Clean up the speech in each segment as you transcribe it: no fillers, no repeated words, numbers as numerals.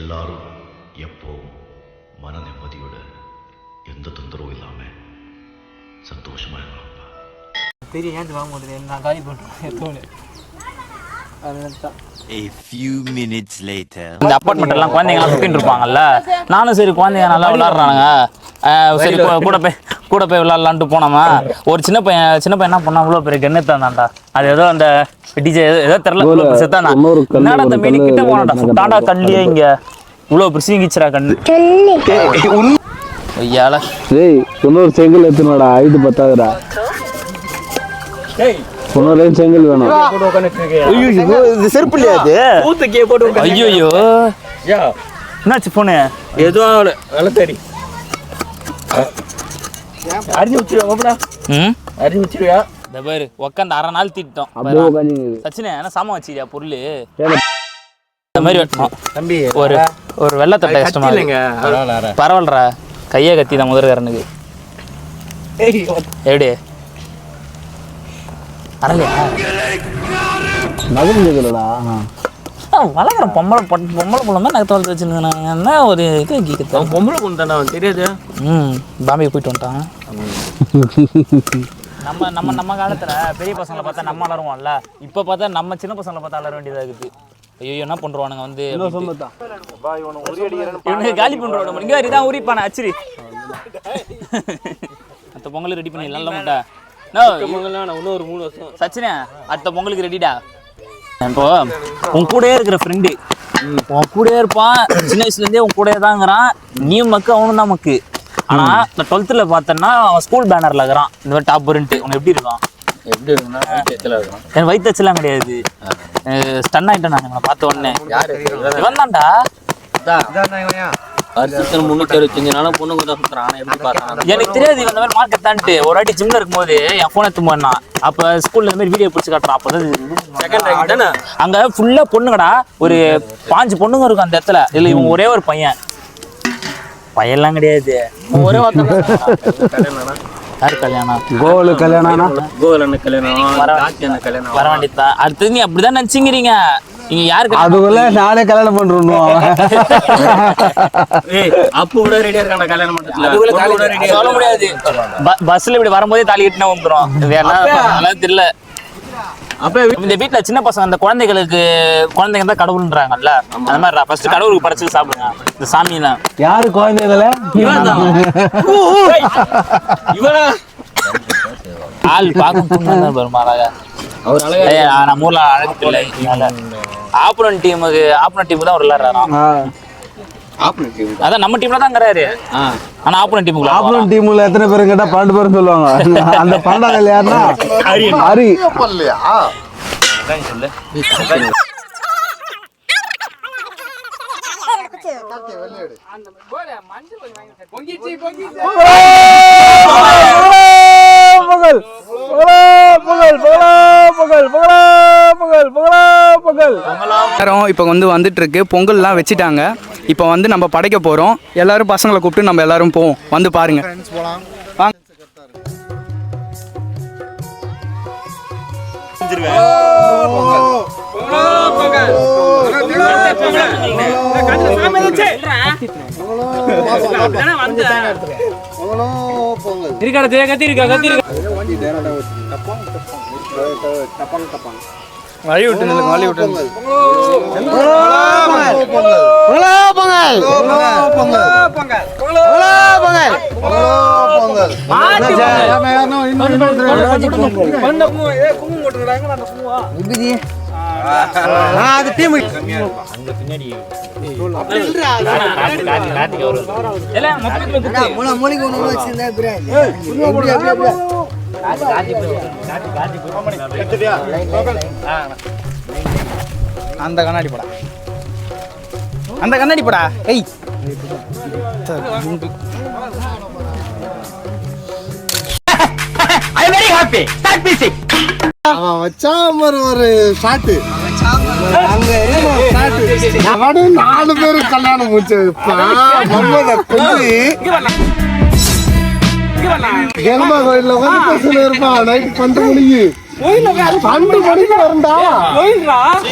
எல்லாரும் எப்போவும் மன நிம்மதியோட எந்த தொந்தரவும் இல்லாமல் சந்தோஷமாக இருக்கலாம்ப்பா. பெரிய ஏந்து வாங்க முடியாது, நான் காலி பண்ணுறேன் தோணு. A few minutes later. இந்த அப்பார்ட்மெண்ட் எல்லாம் குழந்தைங்க சுத்திட்டு இருப்பாங்கல்ல, நானும் சரி குழந்தைங்க நல்லா விளையாடுறானுங்க, சரி கூட போய் விளையாடலான்ட்டு போனோமா. ஒரு சின்ன பையன் என்ன பண்ணா, இவ்வளோ பெரிய கெண்ணு தான்டா, அது ஏதோ அந்த டிஜே ஏதோ தெரியல செத்தான். என்னடா அந்த மீனி கிட்ட போனாடா, சுட்டாண்டா கல்லியே இங்க இவ்வளோ பிரிசிங்கிச்சுரா கண்ணு. ஐயால இன்னொரு செங்கல் எத்தனோடா, ஐது பத்தாதுடா, இன்னொரு செங்கல் வேணும். செருப்பு இல்லையா அது? ஐயோ என்னாச்சு போனு? ஏதோ வேலை தேடி அரிஞ்சு வச்சிருவா, அரிஞ்சு வச்சிருவியா? இந்த பேரு உக்காந்து அரை நாள் தீட்டோம். சச்சினே என்ன சாமான் வச்சிருக்கியா பொருள்? இந்த மாதிரி தம்பி ஒரு வெள்ளத்தட்டை கஷ்டமா இல்லைங்க. பரவாயில்லரா, கையை கத்தி தான் முதல்காரனுக்கு. எப்படி அரலையா நகர்ந்துடா வளர்க்குற பொம்பளை பொண்ணு தான் நகத்தை வளர்த்து வச்சுருந்தேன். என்ன ஒரு இது கீக்கத்தான் பொம்பளை பொண்ணு தானே அவன் தெரியாது. பாம்பே போயிட்டு வந்துட்டான். நம்ம காலத்தில் பெரிய பசங்களை பார்த்தா நம்ம அலருவோம்ல, இப்போ பார்த்தா நம்ம சின்ன பசங்களை பார்த்தா அலர வேண்டியதாக இருக்குது. ஐயோ என்ன பண்ணுவானுங்க வந்து இவனுக்கு காலி பண்ணுவானுங்க. இங்கே வரி தான் உரிப்பானே அச்சிரி. அடுத்த பொங்கல் ரெடி பண்ணி நல்ல மாட்டா இன்னொரு 3 வருஷம். சச்சினே அடுத்த பொங்கலுக்கு ரெடிடா. இப்போ உன் கூடயே இருக்கிற ஃப்ரெண்டு உன் கூடயே இருப்பான், சின்ன வயசுலேருந்தே உன் கூடயே தாங்கிறான், நீயும் மக்கு அவனும் தான் மக்கு. ஆனால் இந்த 12th பார்த்தோன்னா அவன் ஸ்கூல் பேனரில் இருக்கிறான் இந்த மாதிரி டாப்பர்ன்ட்டு. உனக்கு எப்படி இருக்கும்? எப்படி இருக்குன்னா என் வயிற்றுச்செல்லாம் கிடையாது, ஸ்டன் ஆகிட்டேன் நான் இவனை பார்த்த உடனே. இவன் தான்டா வருஷத்துல 365 நாளும் பொண்ணுங்க தான் சுத்துறான். எப்படி பார்த்தான் எனக்கு தெரியாது இவன் இந்த மாதிரி மார்க்கெட் தான்ட்டு. ஒரு வாட்டி ஜிம்ல இருக்கும்போது என் ஃபோனை எடுத்து போனான். அப்போ ஸ்கூல்ல இந்த மாதிரி வீடியோ பிடிச்சி காட்டுறான். அப்போ அங்க ஃபுல்லா பொண்ணுங்கடா, ஒரு 5 பொண்ணுங்க இருக்கும் அந்த இடத்துல. இல்லை இவன் ஒரே ஒரு பையன்லாம் கிடையாது, ஒரே யாரு கல்யாணம்? கோவலு கல்யாணம், வர வேண்டியதான். அடுத்தது நீ அப்படிதான் நினைச்சுங்கிறீங்க. நீங்க யாருக்கு அதுக்குள்ள நானே கல்யாணம் பண்றோம். அப்போ கூட ரெடியா இருக்கான கல்யாணம் பண்றது சொல்ல முடியாது. பஸ்ல இப்படி வரும்போதே தாலி கட்டினா வந்துடும். நல்லா தெரியல. அப்ப இந்த வீட்டுல சின்ன பசங்க அந்த குழந்தைங்க தான் கடவுள்ன்றாங்கல்ல, அந்த மாதிரி ஃபர்ஸ்ட் கடவுளுக்கு படைச்சு சாப்பிடுங்க இந்த சாமியெல்லாம். யாரு குழந்தைகள ஆள் பார்க்க பெருமாளாக நம்ம ஊர்ல அழகு இல்லை. ஆப்போனன்ட் டீமுக்கு தான் ஒரு விளையாடுறாராம். அதான் நம்ம டீம்ல தான் இருக்கிறாரு. ஆனா ஆப்போனன்ட் டீம்ல எத்தனை பேரும் கேட்டா 12 பேரும் சொல்லுவாங்க. அந்த 12 யாருன்னா ஹரி. சொல்லு இப்போ வந்துட்டு இருக்கு. பொங்கல்லாம் வச்சுட்டாங்க. இப்போ நம்ம படைக்க போறோம். எல்லாரும் பசங்களை கூப்பிட்டு நம்ம எல்லாரும் போவோம். வந்து பாருங்க. வழி விட்டு அந்த கண்ணாடி போடா, அந்த கண்ணாடி போடா. ஏய் I am very happy. Start music. அவன் வச்சாம ஒரு ஷாட் அங்க என்ன ஷாட் அவனு 4 பேர் கல்யாணம் முடிச்சதுப்பா. மம்மத குஞ்சி கேரளா கோயில்ல வந்து பேசல இருப்பான். நைட் 12 மணிக்கு 12 மணிக்கு வரண்டா.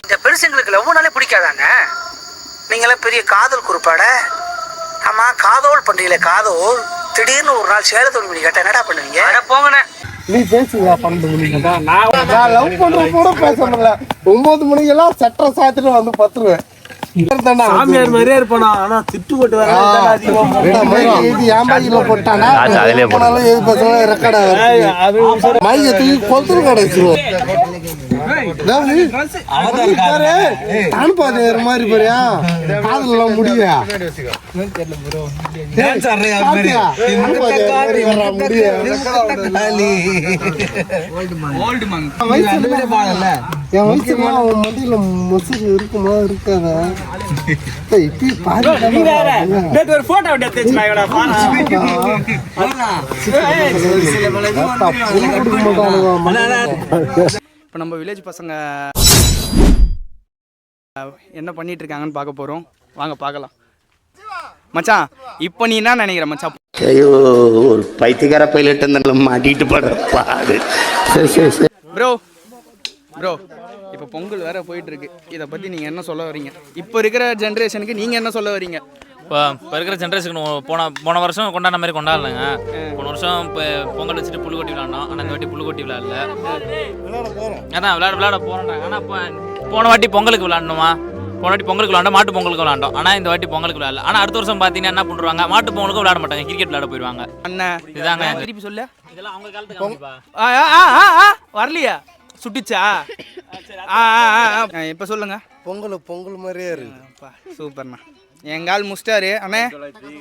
இந்த பெருசுங்களுக்கு லவ் நாளே பிடிக்காதாங்க. நீங்களாம் பெரிய காதல் குறிப்பாட. ஆமா, காதோல் பண்றீங்களே காதோல், திடீர்னு ஒரு நாள் சேலத்தோடு மணி கேட்டா என்னடா பண்ணுவீங்க? போங்கண்ணே. நீ பேசுங்க 12 மணிக்கு தான். நான் லவ் பண்ற கூட பேச முடியல. 9 மணிக்கெல்லாம் சட்டை சாத்திட்டு வந்து பத்துருவேன். சாமியார் மாதிரியே இருப்பானா, ஆனா திட்டு போட்டு வர இது ஏம்பாயில போட்டானா அதிலே போனாலும் எது பேசணும் ரெக்கார்ட் ஆகுது. மைய தூக்கி கொளுத்து கிடைச்சிருவோம். நான் பாரு மாதிரி பாரியா காதலாம் முடியா என் வயசுலாம் அவன் மண்டியில மொசு இருக்குமா இருக்காதா? இப்போ நம்ம வில்லேஜ் பசங்க என்ன பண்ணிட்டு இருக்காங்கன்னு பார்க்க போகிறோம். வாங்க பார்க்கலாம். மச்சான், இப்போ நீ என்ன நினைக்கிற மச்சான்? ஐயோ, ஒரு பைத்தியக்கார பைலட் இருந்தாலும் மாட்டிட்டு படுற பாடு. ப்ரோ ப்ரோ, இப்போ பொங்கல் வேற போயிட்டு இருக்கு. இதை பற்றி நீங்கள் என்ன சொல்ல வரீங்க? இப்போ இருக்கிற ஜென்ரேஷனுக்கு நீங்கள் என்ன சொல்ல வரீங்க? இப்போ இருக்கிற ஜென்ரேஷனுக்கு போன வருஷம் கொண்டாடின மாதிரி கொண்டாடலைங்க. போன வருஷம் இப்போ பொங்கல் வச்சுட்டு புல்லுக்கொட்டி விளாண்டோம். ஆனால் இந்த வாட்டி புல்லுக்கொட்டி விளாடல. அதான் விளாட போகிறோம். ஆனால் போன வாட்டி பொங்கலுக்கு விளாடணுமா? போன வாட்டி பொங்கலுக்கு விளாண்டோம், மாட்டு பொங்கலுக்கு விளாண்டோம். ஆனால் இந்த வாட்டி பொங்கலுக்கு விளாடல. ஆனால் அடுத்த வருஷம் பார்த்தீங்கன்னா என்ன பண்ணுவாங்க, மாட்டு பொங்கலுக்கும் விளாட மாட்டாங்க, கிரிக்கெட் விளாட போயிடுவாங்க. அண்ணன் இதாங்க திருப்பி சொல்ல. இதெல்லாம் அவங்க காலத்துக்கு வரலையா? சுட்டிச்சா? இப்போ சொல்லுங்க. பொங்கல் மாதிரியே இருக்கு. சூப்பர்ண்ணா. எங்கால் முஸ்டாரு அண்ணே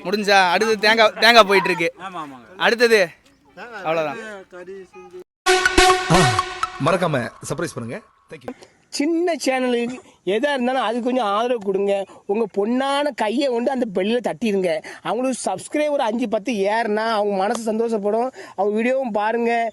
முடிஞ்சா. அடுத்தது தேங்காய் போயிட்டு இருக்கு. அடுத்தது அவ்வளோதான். மறக்காம சர்ப்ரைஸ் பண்ணுங்க. தேங்க்யூ. சின்ன சேனலுக்கு எதாக இருந்தாலும் அது கொஞ்சம் ஆதரவு கொடுங்க. உங்கள் பொண்ணான கையை கொண்டு அந்த பெல்லில் தட்டிடுங்க. அவங்களுக்கு சப்ஸ்கிரைபர் 5-10 ஏறுனா அவங்க மனசு சந்தோஷப்படும். அவங்க வீடியோவும் பாருங்கள்.